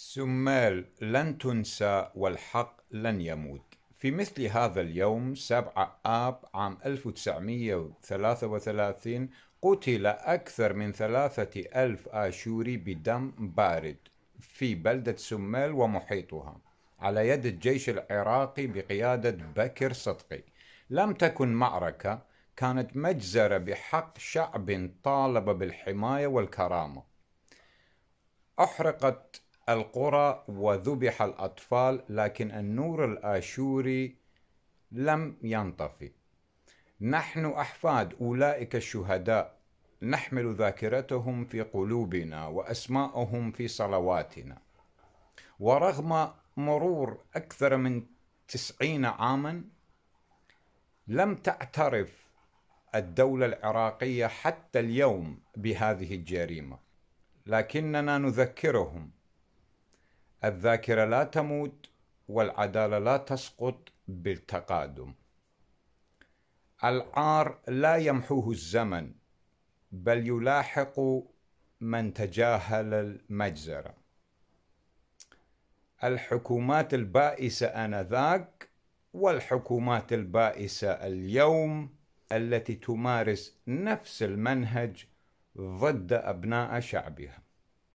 سمال لن تنسى والحق لن يموت. في مثل هذا اليوم 7 آب عام 1933 قتل أكثر من 3000 آشوري بدم بارد في بلدة سمال ومحيطها على يد الجيش العراقي بقيادة بكر صدقي. لم تكن معركة، كانت مجزرة بحق شعب طالب بالحماية والكرامة. أحرقت القرى وذبح الأطفال، لكن النور الآشوري لم ينطفئ. نحن أحفاد أولئك الشهداء، نحمل ذاكرتهم في قلوبنا وأسماءهم في صلواتنا. ورغم مرور أكثر من 90 عاما لم تعترف الدولة العراقية حتى اليوم بهذه الجريمة، لكننا نذكرهم. الذاكرة لا تموت والعدالة لا تسقط بالتقادم. العار لا يمحوه الزمن، بل يلاحق من تجاهل المجزرة. الحكومات البائسة آنذاك والحكومات البائسة اليوم التي تمارس نفس المنهج ضد أبناء شعبها.